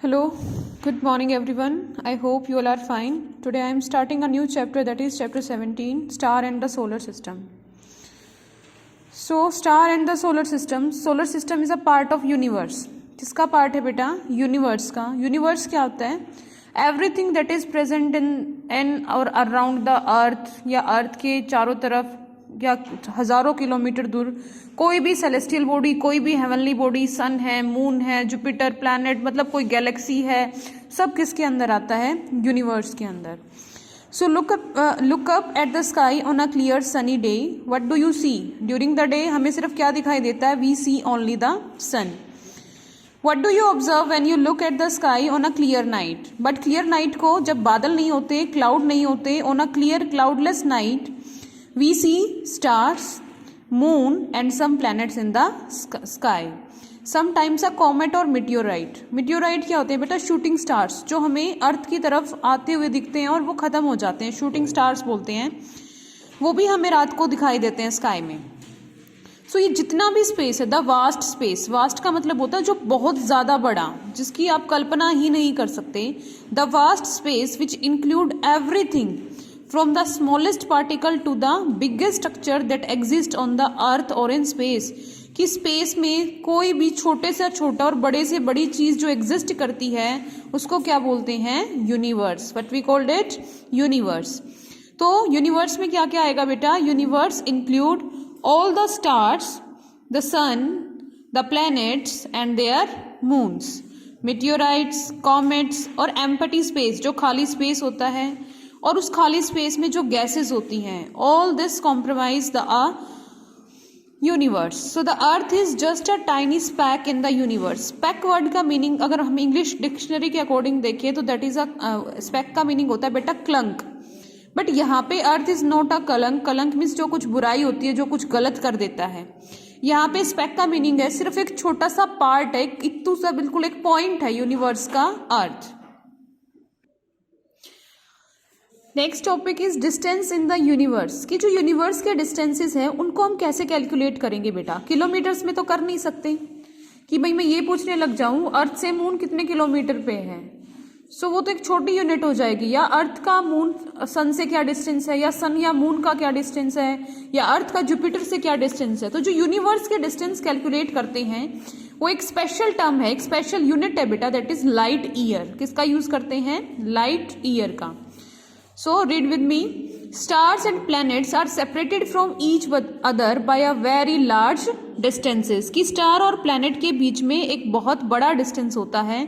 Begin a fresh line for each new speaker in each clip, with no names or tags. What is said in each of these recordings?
Hello, good morning everyone. I hope you all are fine. Today I am starting a new chapter, that is chapter 17, Star and the Solar System. So star and the solar system is a part of universe. किसका part है बेटा? Universe का. Universe क्या होता है? Everything that is present in और around the earth या अर्थ के चारों तरफ या हजारों किलोमीटर दूर कोई भी सेलेस्टियल बॉडी, कोई भी हेवनली बॉडी, सन है, मून है, जुपिटर, प्लैनेट, मतलब कोई गैलेक्सी है, सब किसके अंदर आता है? यूनिवर्स के अंदर. So look up at the sky on a clear sunny day. What do you see? During the day हमें सिर्फ क्या दिखाई देता है? We see only the sun. What do you observe when you look at the sky on a clear night? But clear night को जब बादल नहीं होते, क्लाउड नहीं होते, on a clear cloudless night, we see stars, moon and some planets in the sky. Sometimes a comet और मिटियोराइट. मिटियोराइट क्या होते हैं बेटा? शूटिंग स्टार्स, जो हमें अर्थ की तरफ आते हुए दिखते हैं और वो खत्म हो जाते हैं, शूटिंग स्टार्स बोलते हैं. वो भी हमें रात को दिखाई देते हैं स्काई में. सो ये जितना भी स्पेस है, द वास्ट स्पेस, वास्ट का मतलब होता है जो बहुत ज़्यादा बड़ा, जिसकी आप कल्पना ही नहीं कर सकते. The vast space which include everything from the smallest particle to the biggest structure that exist on the earth और इन स्पेस. कि स्पेस में कोई भी छोटे से छोटा और बड़े से बड़ी चीज जो एग्जिस्ट करती है उसको क्या बोलते हैं? Universe. What we called it? Universe. तो यूनिवर्स में क्या क्या आएगा बेटा? Universe include all the stars, the sun, the planets and their moons, meteorites, comets और एम्प्टी स्पेस, जो खाली स्पेस होता है, और उस खाली स्पेस में जो गैसेस होती हैं. All this compromise the universe. So the earth is just a tiny SPAC in the universe. SPAC word का मीनिंग अगर हम इंग्लिश डिक्शनरी के अकॉर्डिंग देखें तो दैट इज अ स्पैक का मीनिंग होता है बेटा क्लंक. बट यहाँ पे अर्थ इज नॉट अ कलंक. कलंक मीन्स जो कुछ बुराई होती है, जो कुछ गलत कर देता है. यहाँ पे स्पैक का मीनिंग है सिर्फ एक छोटा सा पार्ट है, इतू सा बिल्कुल एक पॉइंट है यूनिवर्स का earth. Next topic is distance in the universe. कि जो यूनिवर्स के डिस्टेंसेस हैं उनको हम कैसे कैलकुलेट करेंगे बेटा? किलोमीटर्स में तो कर नहीं सकते कि भाई मैं ये पूछने लग जाऊं अर्थ से मून कितने किलोमीटर पे है. सो वो तो एक छोटी यूनिट हो जाएगी. या अर्थ का मून सन से क्या डिस्टेंस है, या सन या मून का क्या डिस्टेंस है, या अर्थ का जुपिटर से क्या डिस्टेंस है. तो जो यूनिवर्स के डिस्टेंस कैलकुलेट करते हैं वो एक स्पेशल टर्म है, एक स्पेशल यूनिट है बेटा, दैट इज लाइट ईयर. किसका यूज करते हैं? लाइट ईयर का. So read with me. Stars and planets are separated from each other by a very large distances. कि स्टार और प्लैनेट के बीच में एक बहुत बड़ा डिस्टेंस होता है.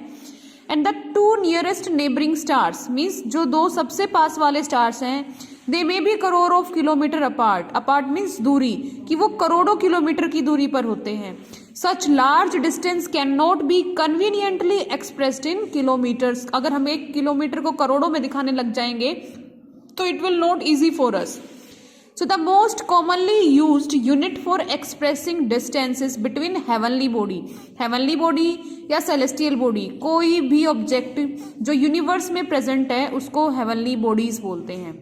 And the two nearest neighboring stars means जो दो सबसे पास वाले स्टार्स हैं, they may be crore of kilometre apart. Apart means दूरी, कि वो करोड़ों किलोमीटर की दूरी पर होते हैं. Such large distance cannot be conveniently expressed in kilometers. अगर हम एक किलोमीटर को करोड़ों में दिखाने लग जाएंगे तो it will not easy for us. So the most commonly used unit for expressing distances between heavenly body. Heavenly body या celestial body, कोई भी ऑब्जेक्ट जो यूनिवर्स में प्रेजेंट है उसको heavenly bodies बोलते हैं.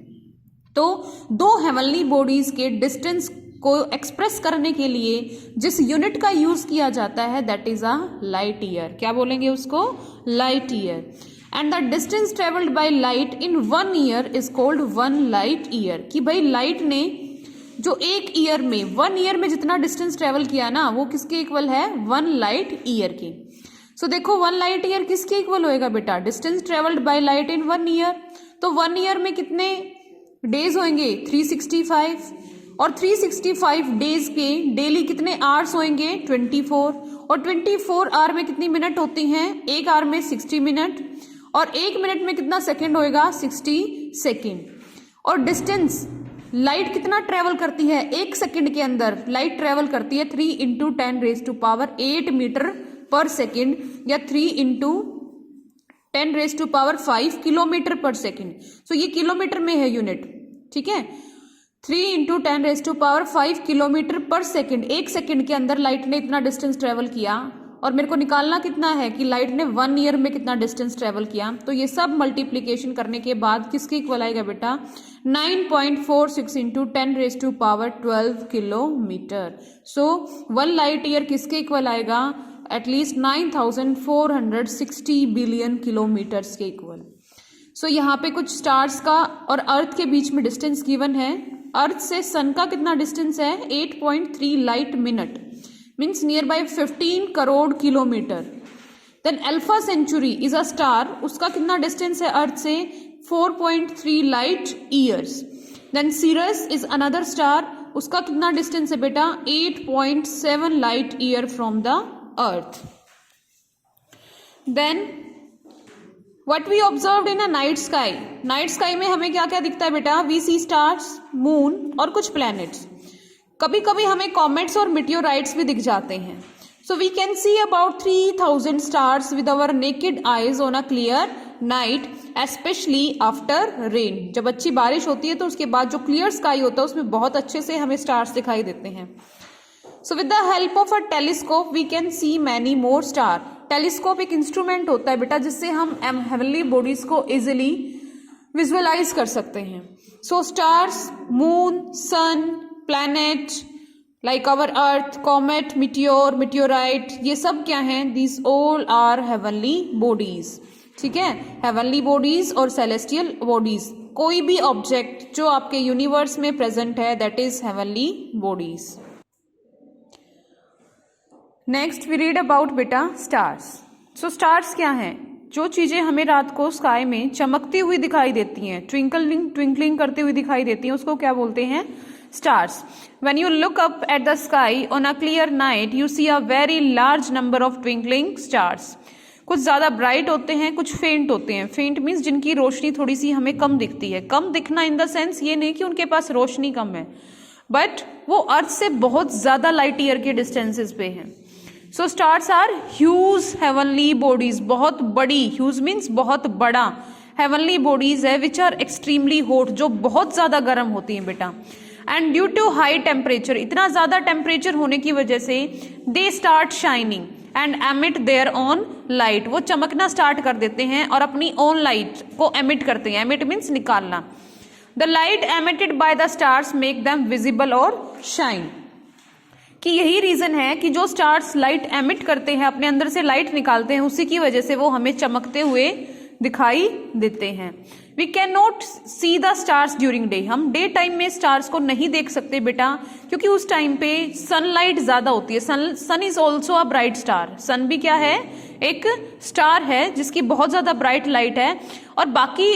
तो दो heavenly bodies के डिस्टेंस को एक्सप्रेस करने के लिए जिस यूनिट का यूज किया जाता है that is a light year. क्या बोलेंगे उसको? Light year. And the distance travelled by light in 1 year is called 1 light year. कि भाई लाइट ने जो एक ईयर में, 1 ईयर में जितना डिस्टेंस ट्रेवल किया ना, वो किसके इक्वल है? 1 लाइट ईयर की. सो देखो 1 लाइट ईयर किसके इक्वल होएगा बेटा? Distance travelled by light in 1 year. तो 1 ईयर में कितने डेज होंगे? 365. और 365 डेज के डेली कितने आवर्स होंगे? 24. और 24 आवर में कितनी मिनट होती हैं? एक आवर में 60 मिनट. और एक मिनट में कितना सेकंड होएगा? 60 सेकंड. और डिस्टेंस लाइट कितना ट्रेवल करती है? एक सेकंड के अंदर लाइट ट्रेवल करती है 3 × 10⁸ मीटर पर सेकंड, या 3 × 10⁵ किलोमीटर पर सेकंड. सो ये किलोमीटर में है यूनिट. ठीक है, 3 × 10⁵ किलोमीटर पर सेकंड. एक सेकंड के अंदर लाइट ने इतना डिस्टेंस ट्रेवल किया. और मेरे को निकालना कितना है कि लाइट ने 1 ईयर में कितना डिस्टेंस ट्रेवल किया. तो ये सब मल्टीप्लीकेशन करने के बाद किसके इक्वल आएगा बेटा? 9.46 × 10⁻12 किलोमीटर. सो 1 लाइट ईयर किसके इक्वल आएगा? एटलीस्ट 9460 बिलियन किलोमीटर्स के इक्वल। सो यहाँ पे कुछ स्टार्स का और अर्थ के बीच में डिस्टेंस गिवन है। अर्थ से सन का कितना डिस्टेंस है? 8.3 light minute, means near by 15 crore kilometre. Then Alpha Centauri is a star, उसका कितना डिस्टेंस है अर्थ से? 4.3 light years. Then Sirius is another star, उसका कितना डिस्टेंस है बेटा? 8.7 light year from the earth. Then what we observed in a night sky, night sky में हमें क्या क्या दिखता है बेटा? वी सी स्टार्स, मून और कुछ प्लैनेट्स। कभी कभी हमें कॉमेट्स और मिटियोराइट्स भी दिख जाते हैं। So we can see about 3000 stars with our naked eyes on a clear night, especially after rain. जब अच्छी बारिश होती है तो उसके बाद जो क्लियर स्काई होता है उसमें बहुत अच्छे से हमें स्टार्स दिखाई देते हैं। So with the help of a telescope we can see many more star. Telescope एक इंस्ट्रूमेंट होता है बेटा जिससे हम हेवनली बॉडीज को इजिली विजुअलाइज कर सकते हैं। So stars, moon, sun, planet like our earth, comet, meteor, meteorite, ये सब क्या हैं? These all are heavenly bodies. ठीक है, हेवनली बॉडीज और सेलेस्टियल बॉडीज, कोई भी ऑब्जेक्ट जो आपके यूनिवर्स में प्रेजेंट है that is heavenly bodies. Next we read about बेटा स्टार्स। सो स्टार्स क्या हैं? जो चीजें हमें रात को स्काई में चमकती हुई दिखाई देती हैं, ट्विंकलिंग करती हुई दिखाई देती हैं, उसको क्या बोलते हैं? Stars. When you look up at the sky on a clear night, you see a very large number of twinkling stars. कुछ ज्यादा ब्राइट होते हैं, कुछ फेंट होते हैं। फेंट मीन्स जिनकी रोशनी थोड़ी सी हमें कम दिखती है। कम दिखना इन द सेंस ये नहीं कि उनके पास रोशनी कम है, बट वो अर्थ से बहुत ज्यादा लाइट ईयर के डिस्टेंसेस पे हैं। So stars are huge heavenly bodies, बहुत बड़ी, ह्यूज मीन्स बहुत बड़ा, हेवनली बॉडीज है विच आर एक्सट्रीमली हॉट, जो बहुत ज्यादा गर्म होती हैं बेटा। And due to high temperature, इतना ज्यादा टेम्परेचर होने की वजह से they start shining and emit their own light, वो चमकना स्टार्ट कर देते हैं और अपनी ओन लाइट को एमिट करते हैं। एमिट मीन्स निकालना। The light emitted by the stars make them visible और शाइन, कि यही रीजन है कि जो स्टार्स लाइट एमिट करते हैं, अपने अंदर से लाइट निकालते हैं, उसी की वजह से वो हमें चमकते हुए दिखाई देते हैं। We can not see the stars during day, हम डे टाइम में स्टार्स को नहीं देख सकते बेटा, क्योंकि उस टाइम पे सनलाइट ज्यादा होती है। Sun is also a bright star, sun भी क्या है? एक स्टार है जिसकी बहुत ज्यादा ब्राइट लाइट है, और बाकी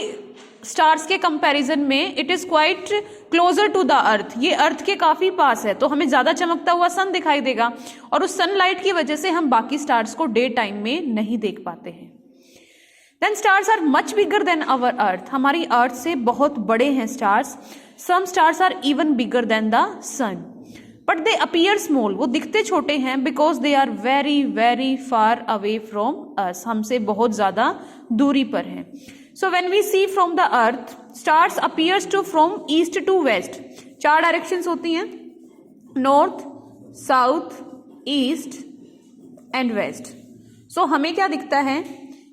स्टार्स के कंपैरिजन में it is quite closer to the earth, ये अर्थ के काफी पास है, तो हमें ज्यादा चमकता हुआ सन दिखाई देगा, और उस सनलाइट की वजह से हम बाकी स्टार्स को डे टाइम में नहीं देख पाते हैं। Then stars are much bigger than our earth, हमारी अर्थ से बहुत बड़े हैं stars. Some stars are even bigger than the sun, but they appear small, वो दिखते छोटे हैं, because they are very very far away from us, हमसे बहुत ज्यादा दूरी पर हैं। So when we see from the earth, stars appears to from east to west, 4 directions होती हैं, north, south, east and west. So हमें क्या दिखता है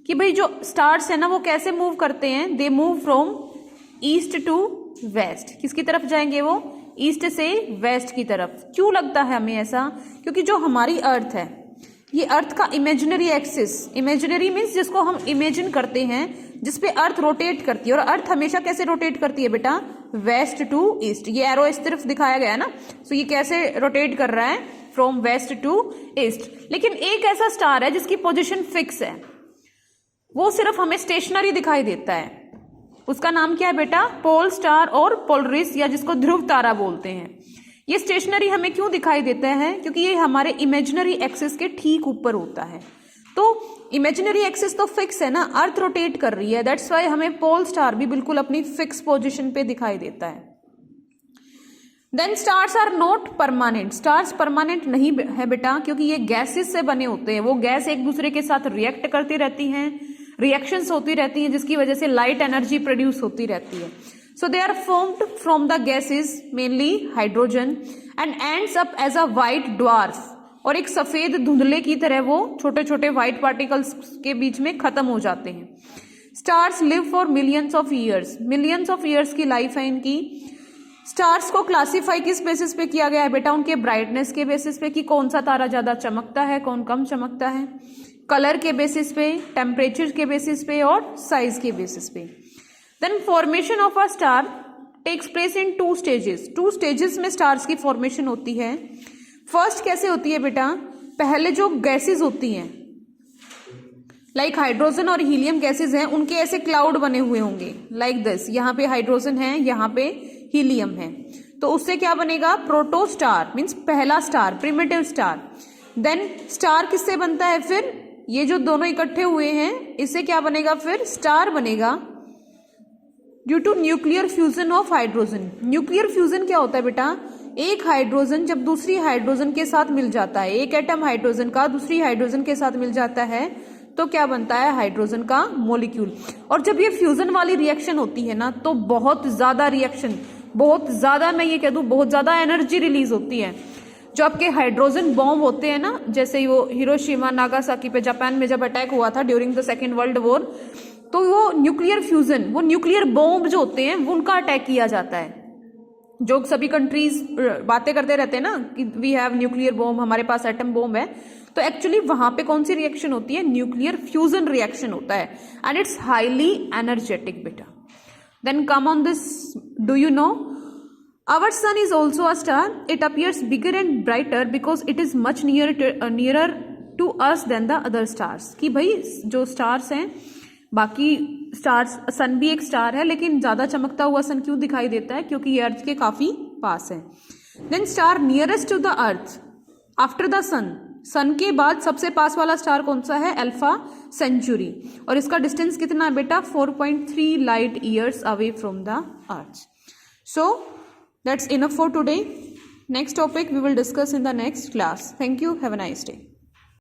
कि भाई जो स्टार्स है ना वो कैसे मूव करते हैं? They move from east to west. किसकी तरफ जाएंगे वो? ईस्ट से वेस्ट की तरफ। क्यों लगता है हमें ऐसा? क्योंकि जो हमारी अर्थ है, ये अर्थ का इमेजिनरी एक्सिस, इमेजिनरी मीन्स जिसको हम इमेजिन करते हैं, जिसपे अर्थ रोटेट करती है, और अर्थ हमेशा कैसे रोटेट करती है बेटा? West to east. ये एरो इस तरफ दिखाया गया है ना, सो ये कैसे रोटेट कर रहा है? From west to east. लेकिन एक ऐसा स्टार है जिसकी पोजिशन फिक्स है, वो सिर्फ हमें स्टेशनरी दिखाई देता है, उसका नाम क्या है बेटा? पोल स्टार और पोलरिस, या जिसको ध्रुव तारा बोलते हैं। ये स्टेशनरी हमें क्यों दिखाई देता है? क्योंकि ये हमारे इमेजिनरी एक्सिस के ठीक ऊपर होता है। तो इमेजिनरी एक्सिस तो फिक्स है ना, अर्थ रोटेट कर रही है, दैट्स वाई हमें पोल स्टार भी बिल्कुल अपनी फिक्स पोजिशन पे दिखाई देता है। Then stars are not permanent, stars permanent नहीं है बेटा, क्योंकि ये गैसेस से बने होते हैं, वो गैस एक दूसरे के साथ रिएक्ट करती रहती हैं, रिएक्शंस होती रहती हैं, जिसकी वजह से लाइट एनर्जी प्रोड्यूस होती रहती है। So they are formed from the gases mainly hydrogen and ends up as a white dwarf, और एक सफेद धुंधले की तरह वो छोटे छोटे व्हाइट पार्टिकल्स के बीच में खत्म हो जाते हैं। Stars live for millions of years, millions of years की लाइफ है इनकी। स्टार्स को क्लासिफाई किस बेसिस पे किया गया है बेटा? उनके ब्राइटनेस के बेसिस पे कि कौन सा तारा ज्यादा चमकता है, कौन कम चमकता है, कलर के बेसिस पे, टेम्परेचर के बेसिस पे और साइज के बेसिस पे। Then formation of a star takes place in 2 stages. 2 stages में स्टार्स की फॉर्मेशन होती है। फर्स्ट कैसे होती है बेटा? पहले जो गैसेस होती हैं लाइक हाइड्रोजन और हीलियम गैसेस हैं, उनके ऐसे क्लाउड बने हुए होंगे लाइक दिस। यहाँ पे हाइड्रोजन है, यहाँ पे हीलियम है, तो उससे क्या बनेगा? प्रोटो स्टार मीन्स पहला star, primitive star. Then star किससे बनता है? फिर ये जो दोनों इकट्ठे हुए हैं इससे क्या बनेगा? फिर स्टार बनेगा due to nuclear fusion of hydrogen. Nuclear fusion क्या होता है बेटा? एक हाइड्रोजन जब दूसरी हाइड्रोजन के साथ मिल जाता है, एक एटम हाइड्रोजन का दूसरी हाइड्रोजन के साथ मिल जाता है तो क्या बनता है? हाइड्रोजन का मॉलिक्यूल। और जब ये फ्यूजन वाली रिएक्शन होती है ना तो बहुत ज्यादा रिएक्शन, बहुत ज्यादा, मैं ये कह दूं बहुत ज्यादा एनर्जी रिलीज होती है। जो आपके हाइड्रोजन बॉम्ब होते हैं ना, जैसे वो हिरोशिमा नागासाकी पे जापान में जब अटैक हुआ था during the second world war, तो वो न्यूक्लियर फ्यूजन, वो न्यूक्लियर बॉम्ब जो होते हैं वो उनका अटैक किया जाता है। जो सभी कंट्रीज बातें करते रहते हैं ना कि वी हैव न्यूक्लियर बॉम्ब, हमारे पास एटम बॉम्ब है, तो एक्चुअली वहां पे कौन सी रिएक्शन होती है? न्यूक्लियर फ्यूजन रिएक्शन होता है एंड इट्स हाईली एनर्जेटिक बेटा। Then come on this, do you know our sun is also a star, it appears bigger and brighter because it is much nearer to us than the other stars. कि भाई जो stars हैं, बाकी stars, सन भी एक star है लेकिन ज्यादा चमकता हुआ सन क्यों दिखाई देता है? क्योंकि ये अर्थ के काफी पास है। Then star nearest to the earth after the sun, sun के बाद सबसे पास वाला स्टार कौन सा है? अल्फा सेंचुरी, और इसका डिस्टेंस कितना है बेटा? 4.3 light years away from the earth. So that's enough for today. Next topic we will discuss in the next class. Thank you. Have a nice day.